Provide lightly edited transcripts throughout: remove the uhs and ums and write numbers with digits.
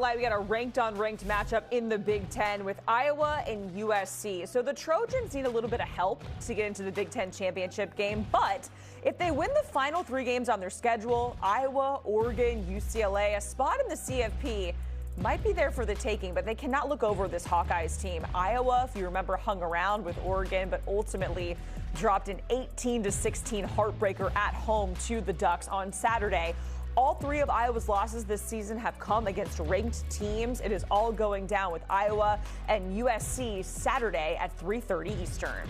tonight we got a ranked-on-ranked matchup in the Big Ten with Iowa and USC. So the Trojans need a little bit of help to get into the Big Ten championship game, but if they win the final 3 games on their schedule, Iowa, Oregon, UCLA, a spot in the CFP might be there for the taking, but they cannot look over this Hawkeyes team. Iowa, if you remember, hung around with Oregon, but ultimately dropped an 18-16 heartbreaker at home to the Ducks on Saturday. All 3 of Iowa's losses this season have come against ranked teams. It is all going down with Iowa and USC Saturday at 3:30 Eastern.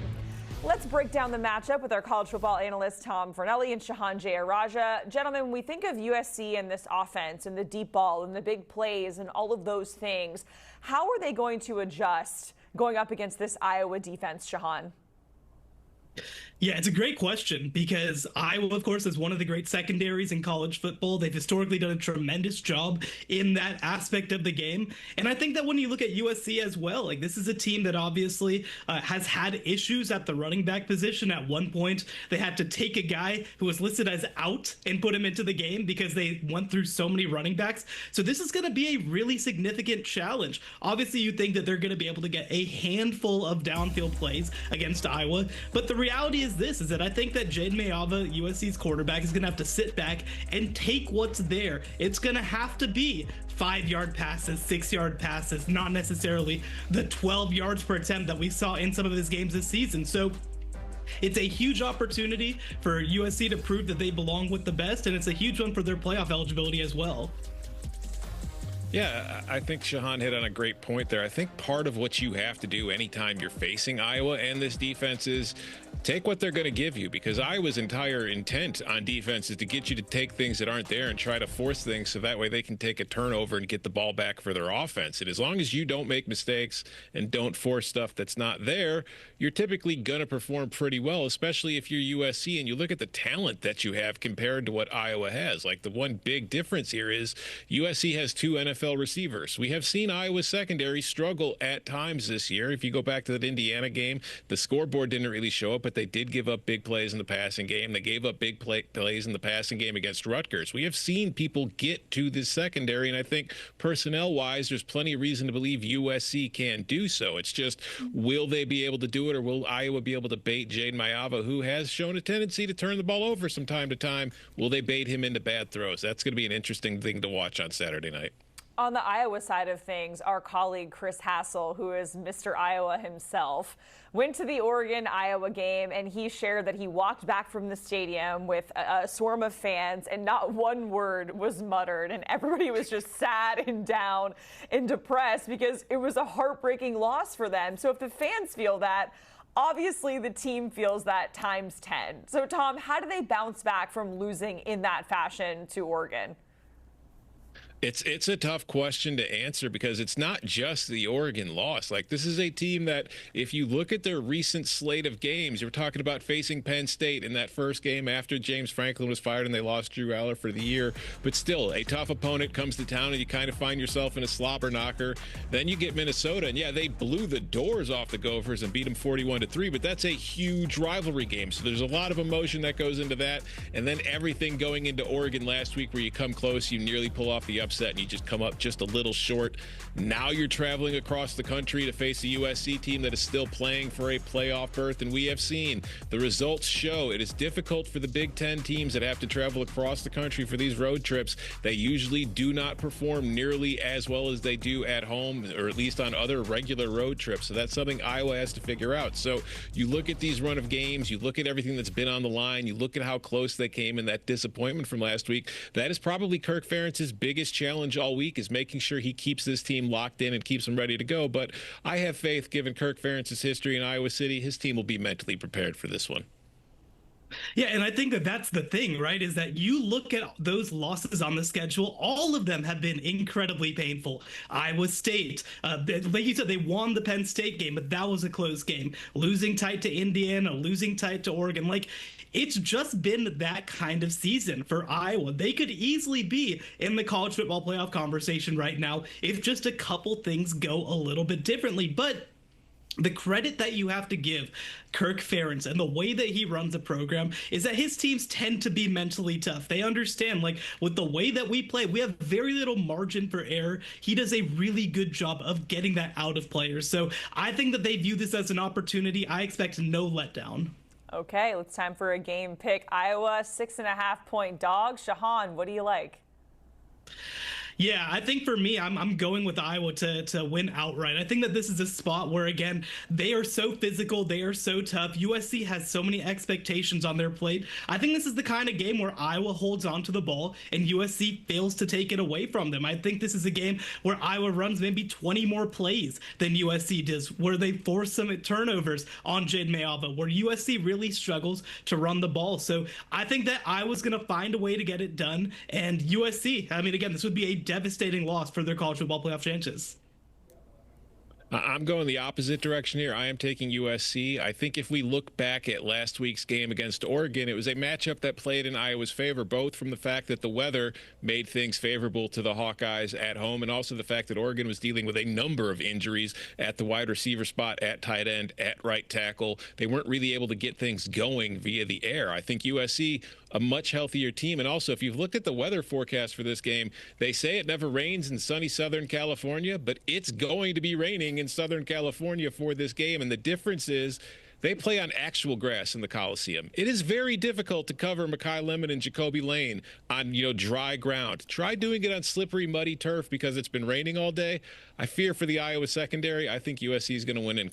Let's break down the matchup with our college football analysts Tom Fornelli and Shehan Jeyarajah. Gentlemen, when we think of USC and this offense and the deep ball and the big plays and all of those things, how are they going to adjust going up against this Iowa defense, Shehan? Yeah, it's a great question because Iowa, of course, is one of the great secondaries in college football. They've historically done a tremendous job in that aspect of the game. And I think that when you look at USC as well, like this is a team that obviously has had issues at the running back position. At one point, they had to take a guy who was listed as out and put him into the game because they went through so many running backs. So this is going to be a really significant challenge. Obviously, you think that they're going to be able to get a handful of downfield plays against Iowa. But the reality is that I think that Jayden Mayava, USC's quarterback, is going to have to sit back and take what's there. It's going to have to be 5-yard passes, 6-yard passes, not necessarily the 12 yards per attempt that we saw in some of his games this season. So it's a huge opportunity for USC to prove that they belong with the best, and it's a huge one for their playoff eligibility as well. Yeah, I think Shehan hit on a great point there. I think part of what you have to do anytime you're facing Iowa and this defense is take what they're going to give you, because Iowa's entire intent on defense is to get you to take things that aren't there and try to force things so that way they can take a turnover and get the ball back for their offense. And as long as you don't make mistakes and don't force stuff that's not there, you're typically going to perform pretty well, especially if you're USC and you look at the talent that you have compared to what Iowa has. Like the one big difference here is USC has 2 NFL receivers. We have seen Iowa's secondary struggle at times this year. If you go back to that Indiana game, the scoreboard didn't really show up, but they did give up big plays in the passing game. They gave up big plays in the passing game against Rutgers. We have seen people get to this secondary, and I think personnel-wise, there's plenty of reason to believe USC can do so. It's just, will they be able to do it, or will Iowa be able to bait Jayden Mayava, who has shown a tendency to turn the ball over from time to time? Will they bait him into bad throws? That's going to be an interesting thing to watch on Saturday night. On the Iowa side of things, our colleague Chris Hassel, who is Mr. Iowa himself, went to the Oregon-Iowa game, and he shared that he walked back from the stadium with a swarm of fans, and not one word was muttered, and everybody was just sad and down and depressed because it was a heartbreaking loss for them. So if the fans feel that, obviously the team feels that times 10. So, Tom, how do they bounce back from losing in that fashion to Oregon? It's a tough question to answer because it's not just the Oregon loss. Like, this is a team that, if you look at their recent slate of games, you're talking about facing Penn State in that first game after James Franklin was fired and they lost Drew Aller for the year. But still, a tough opponent comes to town and you kind of find yourself in a slobber knocker. Then you get Minnesota, and yeah, they blew the doors off the Gophers and beat them 41-3, but that's a huge rivalry game. So there's a lot of emotion that goes into that. And then everything going into Oregon last week where you come close, you nearly pull off the upset and you just come up just a little short. Now you're traveling across the country to face a USC team that is still playing for a playoff berth, and we have seen the results show it is difficult for the Big Ten teams that have to travel across the country for these road trips. They usually do not perform nearly as well as they do at home, or at least on other regular road trips. So that's something Iowa has to figure out. So you look at these run of games, you look at everything that's been on the line, you look at how close they came and that disappointment from last week. That is probably Kirk Ferentz's biggest challenge all week, is making sure he keeps this team locked in and keeps them ready to go. But I have faith, given Kirk Ferentz's history in Iowa City, his team will be mentally prepared for this one. Yeah, and I think that that's the thing, right, is that you look at those losses on the schedule, all of them have been incredibly painful. Iowa State, like you said, they won the Penn State game, but that was a close game. Losing tight to Indiana, losing tight to Oregon, like, it's just been that kind of season for Iowa. They could easily be in the college football playoff conversation right now if just a couple things go a little bit differently. But the credit that you have to give Kirk Ferentz and the way that he runs a program is that his teams tend to be mentally tough. They understand, like, with the way that we play, we have very little margin for error. He does a really good job of getting that out of players. So I think that they view this as an opportunity. I expect no letdown. Okay, it's time for a game pick. Iowa, 6.5-point dog. Shehan, what do you like? Yeah, I think for me, I'm going with Iowa to win outright. I think that this is a spot where, again, they are so physical, they are so tough. USC has so many expectations on their plate. I think this is the kind of game where Iowa holds on to the ball and USC fails to take it away from them. I think this is a game where Iowa runs maybe 20 more plays than USC does, where they force some turnovers on Jade Mayava, where USC really struggles to run the ball. So I think that Iowa's going to find a way to get it done. And USC, I mean, again, this would be a devastating loss for their college football playoff chances. I'm going the opposite direction here. I am taking USC. I think if we look back at last week's game against Oregon, it was a matchup that played in Iowa's favor, both from the fact that the weather made things favorable to the Hawkeyes at home, and also the fact that Oregon was dealing with a number of injuries at the wide receiver spot, at tight end, at right tackle. They weren't really able to get things going via the air. I think USC, a much healthier team. And also, if you've looked at the weather forecast for this game, they say it never rains in sunny Southern California, but it's going to be raining in Southern California for this game. And the difference is they play on actual grass in the Coliseum. It is very difficult to cover Mekhi Lemon and Jacoby Lane on, dry ground. Try doing it on slippery, muddy turf because it's been raining all day. I fear for the Iowa secondary. I think USC is going to win in